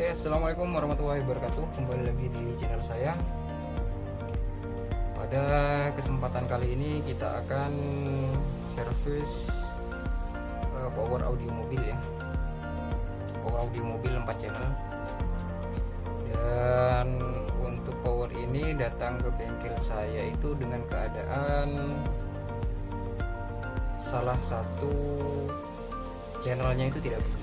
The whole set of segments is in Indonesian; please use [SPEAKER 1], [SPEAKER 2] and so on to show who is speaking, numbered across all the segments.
[SPEAKER 1] Oke, assalamualaikum warahmatullahi wabarakatuh. Kembali lagi di channel saya. Pada kesempatan kali ini kita akan servis power audio mobil ya. Power audio mobil 4 channel. Dan untuk power ini datang ke bengkel saya itu dengan keadaan salah satu channelnya itu tidak bunyi.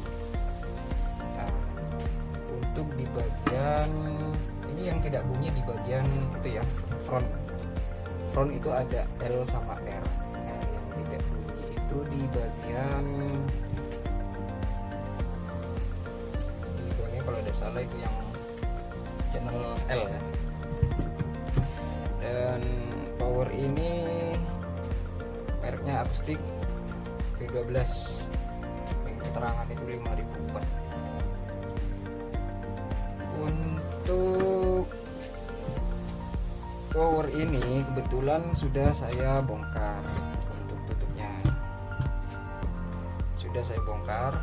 [SPEAKER 1] Untuk di bagian ini yang tidak bunyi di bagian itu ya, front itu ada L sama R. Nah, yang tidak bunyi itu di bagian kalau ada salah itu yang channel L ya. Dan power ini mereknya akustik V12, yang keterangan itu 5000 watt. Untuk power ini kebetulan sudah saya bongkar. Untuk tutupnya sudah saya bongkar.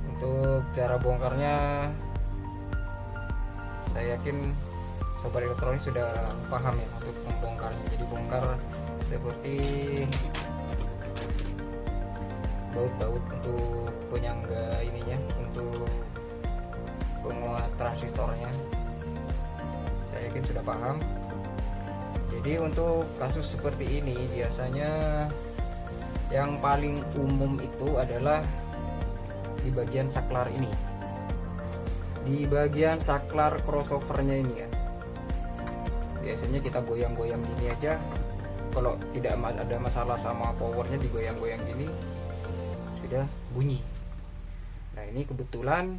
[SPEAKER 1] Untuk cara bongkarnya saya yakin sobat elektronik sudah paham ya untuk membongkarnya. Jadi bongkar seperti baut-baut untuk penyangga ininya, untuk penguat transistornya. Saya yakin sudah paham. Jadi untuk kasus seperti ini biasanya yang paling umum itu adalah di bagian saklar ini, di bagian saklar crossovernya ini ya. Biasanya kita goyang-goyang gini aja, kalau tidak ada masalah sama powernya, digoyang-goyang gini sudah bunyi. Nah ini kebetulan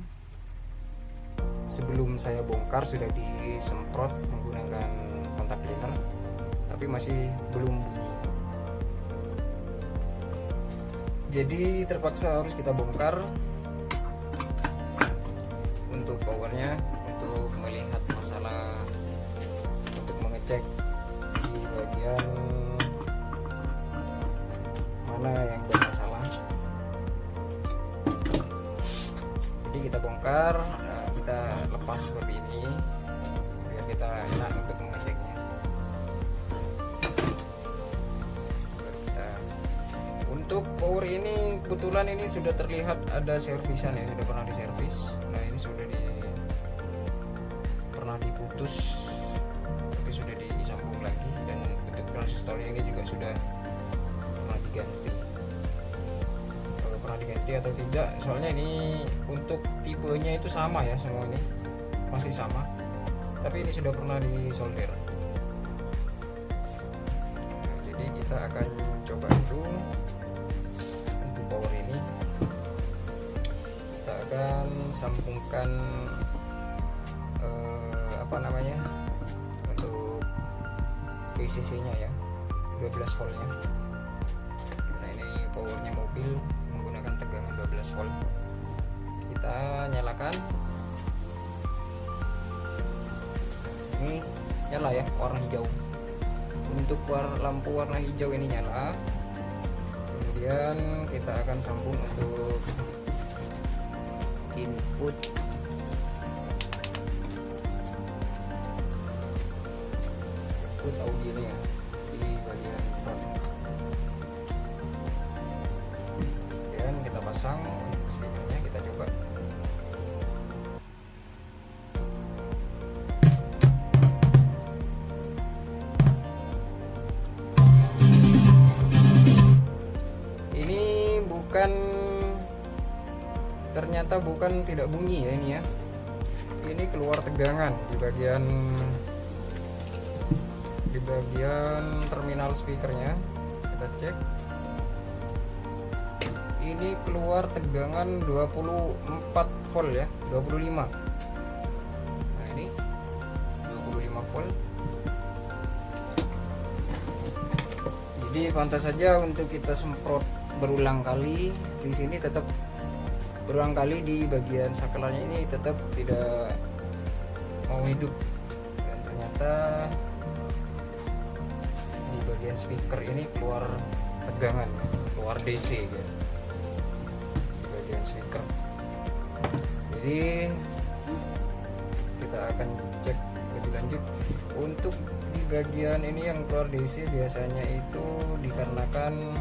[SPEAKER 1] sebelum saya bongkar sudah disemprot menggunakan kontak cleaner, tapi masih belum bunyi. Jadi terpaksa harus kita bongkar untuk powernya, untuk melihat masalah, untuk mengecek di bagian mana yang bermasalah. Jadi kita bongkar, kita lepas seperti ini biar kita enak untuk mengeceknya. Untuk power ini kebetulan ini sudah terlihat ada servisan ya, sudah pernah diservis. Nah ini sudah pernah diputus, tapi sudah disambung lagi. Dan untuk transistornya ini juga sudah pernah diganti. Kalau pernah diganti atau tidak, soalnya ini untuk tipenya itu sama ya, semua ini masih sama, tapi ini sudah pernah disolder. Nah, jadi kita akan coba dulu untuk power ini. Kita akan sambungkan untuk VCC nya ya, 12 voltnya. Nah ini powernya mobil menggunakan tegangan 12 volt. Kita nyalakan. Ini nyala ya, warna hijau. Untuk lampu warna hijau ini nyala. Kemudian kita akan sambung untuk input audionya di bagian front. Dan kita pasang speakernya, kita coba. Ini ternyata bukan tidak bunyi ya ini ya. Ini keluar tegangan di bagian terminal speakernya. Kita cek. Ini keluar tegangan 24 volt ya, 25. Nah ini 25 volt. Jadi pantas saja untuk kita semprot berulang kali. Di sini tetap berulang kali di bagian saklarnya ini tetap tidak mau hidup. Dan ternyata di bagian speaker ini keluar tegangan, keluar DC ya. Di bagian speaker. Jadi kita akan cek lebih lanjut. Untuk di bagian ini yang keluar DC biasanya itu dikarenakan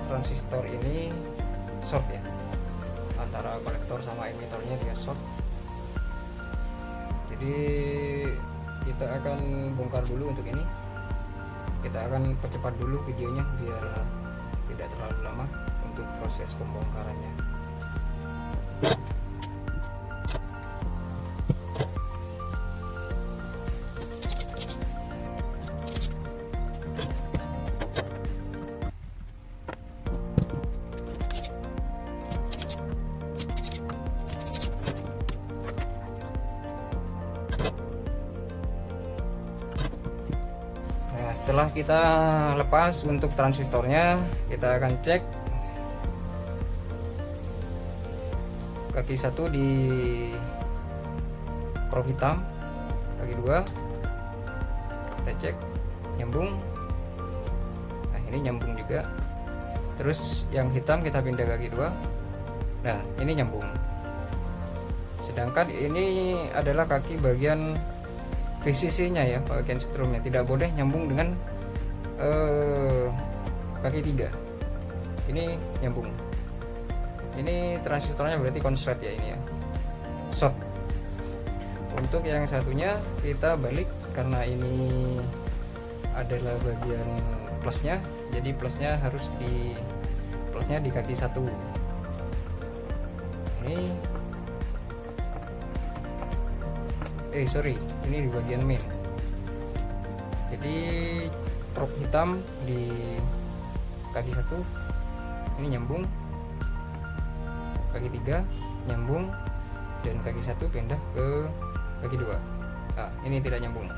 [SPEAKER 1] transistor ini short ya, antara kolektor sama emitornya dia short. Jadi kita akan bongkar dulu untuk ini. Kita akan percepat dulu videonya biar tidak terlalu lama untuk proses pembongkarannya. Setelah kita lepas untuk transistornya, kita akan cek kaki 1 di probe hitam, kaki 2 kita cek nyambung. Nah ini nyambung juga. Terus yang hitam kita pindah kaki 2. Nah ini nyambung. Sedangkan ini adalah kaki bagian VCC nya ya, bagian strumnya tidak boleh nyambung dengan kaki 3. Ini nyambung. Ini transistornya berarti konslet ya, ini ya short. Untuk yang satunya kita balik karena ini adalah bagian plusnya, jadi plusnya harus di kaki 1. Ini di bagian main. Jadi probe hitam di kaki 1 ini nyambung, kaki 3 nyambung, dan kaki 1 pindah ke kaki 2. Nah ini tidak nyambung.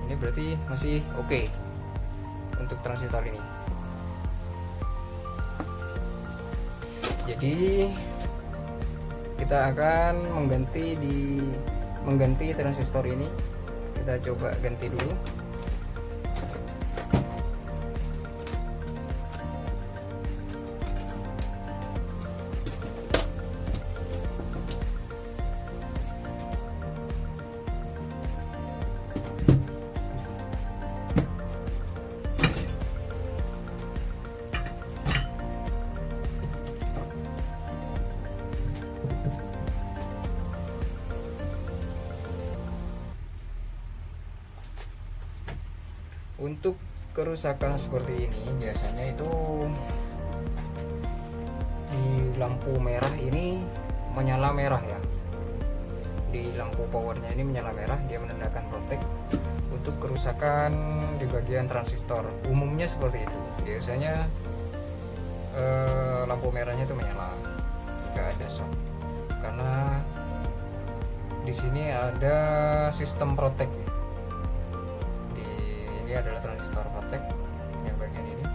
[SPEAKER 1] Ini berarti masih oke untuk transistor ini. Jadi kita akan mengganti transistor ini. Kita coba ganti dulu. Untuk kerusakan seperti ini biasanya itu di lampu merah ini menyala merah ya. Di lampu powernya ini menyala merah, dia menandakan protect. Untuk kerusakan di bagian transistor umumnya seperti itu. Biasanya lampu merahnya itu menyala jika ada short. Karena di sini ada sistem protect. Adalah transistor protect yang bagian ini,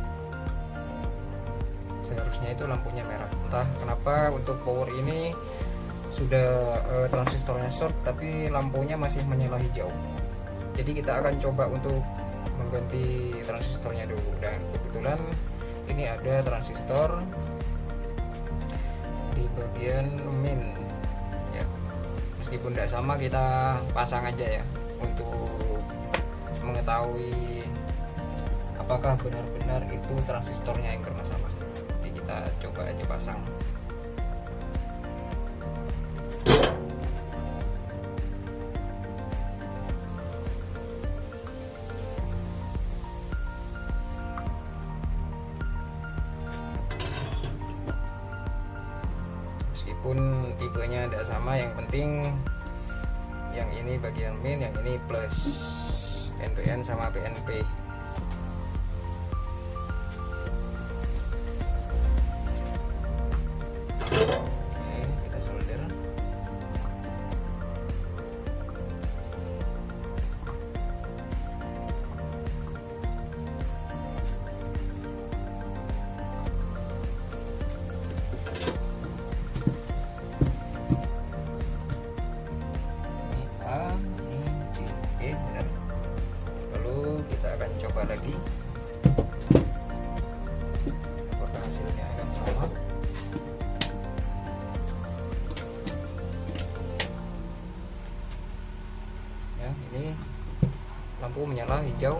[SPEAKER 1] seharusnya itu lampunya merah. Entah kenapa untuk power ini sudah transistornya short tapi lampunya masih menyala hijau. Jadi kita akan coba untuk mengganti transistornya dulu, dan kebetulan ini ada transistor di bagian main ya. Meskipun tidak sama, kita pasang aja ya untuk mengetahui apakah benar-benar itu transistornya yang bermasalah. Jadi kita coba aja pasang. Meskipun tipenya tidak sama, yang penting yang ini bagian main, yang ini plus. NPN sama PNP. Oke, kita solder. Ini A, ini B. Oke, benar. Lalu kita akan nyala hijau.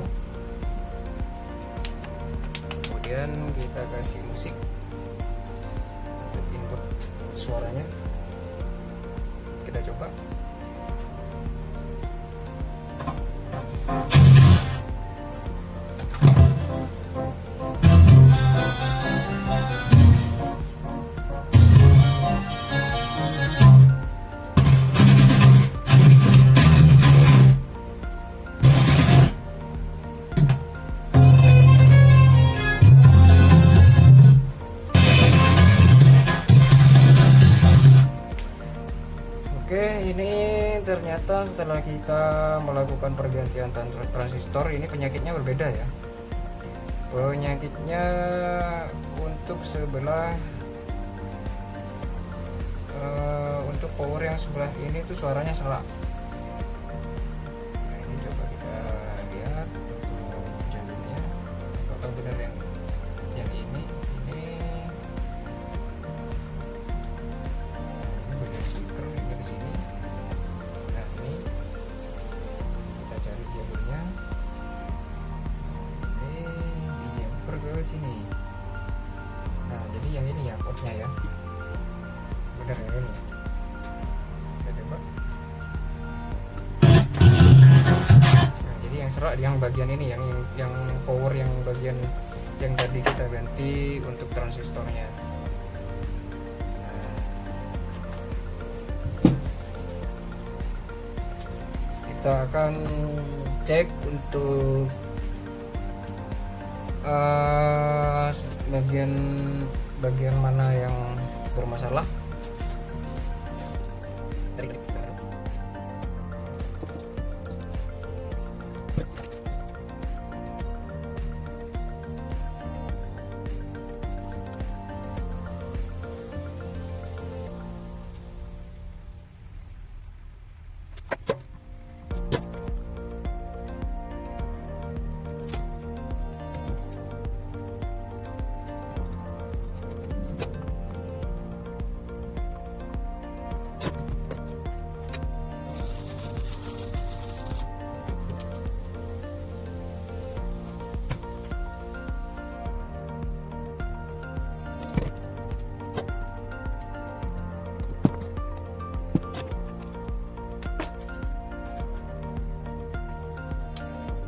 [SPEAKER 1] Kemudian kita kasih musik untuk input suaranya, kita coba. Oke, ini ternyata setelah kita melakukan pergantian transistor, ini penyakitnya berbeda ya. Penyakitnya untuk sebelah untuk power yang sebelah ini tuh suaranya serak. Nah, ini coba kita lihat untuk jalurnya apakah benar yang ini bagian speaker ini di sini. Nah, ini kita cari jalurnya, ini di jumper ke sini. Nah, jadi yang ini ya outnya ya, benar ya ini. Kita coba. Nah, jadi yang serak yang bagian ini, yang power yang bagian yang tadi kita ganti untuk transistornya. Kita akan cek untuk bagian mana yang bermasalah.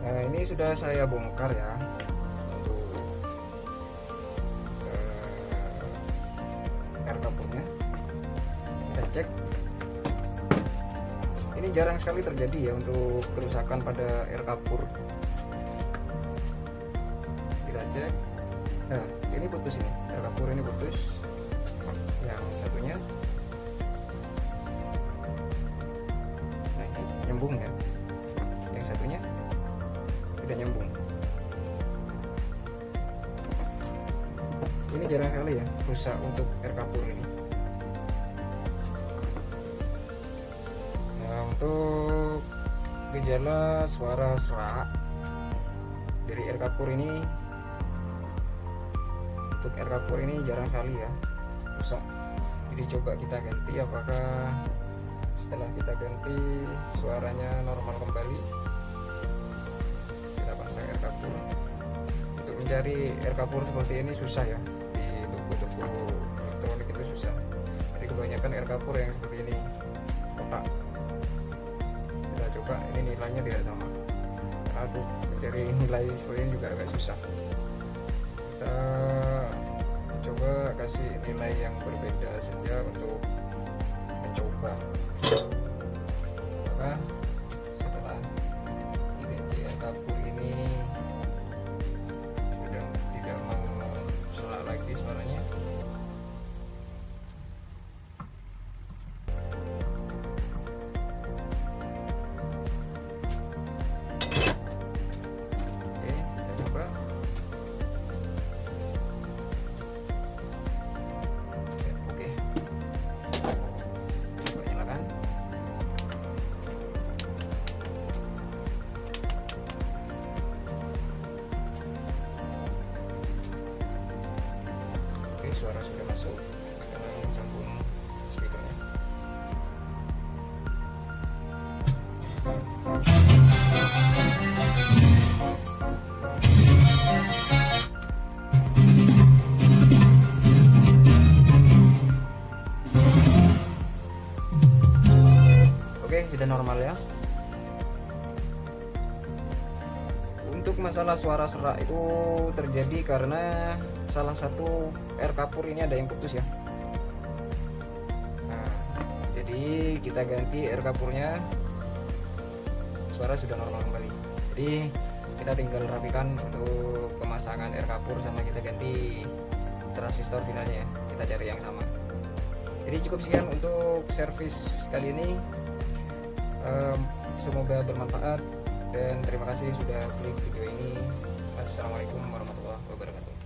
[SPEAKER 1] Nah, ini sudah saya bongkar ya untuk air kapurnya. Kita cek. Ini jarang sekali terjadi ya untuk kerusakan pada air kapur. Kita cek. Nah, ini putus, ini air kapur ini putus. Yang satunya, nah ini nyambung ya. Yang satunya tidak nyambung. Ini jarang sekali ya rusak untuk air kapur ini. Nah, untuk gejala suara serak dari air kapur ini, untuk air kapur ini jarang sekali ya rusak. Jadi coba kita ganti, apakah setelah kita ganti suaranya normal kembali. Pasang air kapur. Untuk mencari air kapur seperti ini susah ya, di toko-toko elektronik itu susah. Jadi kebanyakan air kapur yang seperti ini kotak. Kita coba, ini nilainya tidak sama. Karena untuk mencari nilai seperti ini juga agak susah. Kita coba kasih nilai yang berbeda saja untuk mencoba. Maka setelah diganti air kapur ini sudah tidak mau serak lagi suaranya. Oke, kita coba. Oke, coba nyalakan. Suara sudah masuk. Sekarang sambung speakernya. masalah suara serak itu terjadi karena salah satu air kapur ini ada yang putus ya. Nah, jadi kita ganti air kapurnya, suara sudah normal kembali. Jadi kita tinggal rapikan untuk pemasangan air kapur sama kita ganti transistor finalnya ya. Kita cari yang sama. Jadi cukup sekian untuk servis kali ini. Semoga bermanfaat dan terima kasih sudah klik video ini. Assalamualaikum warahmatullahi wabarakatuh.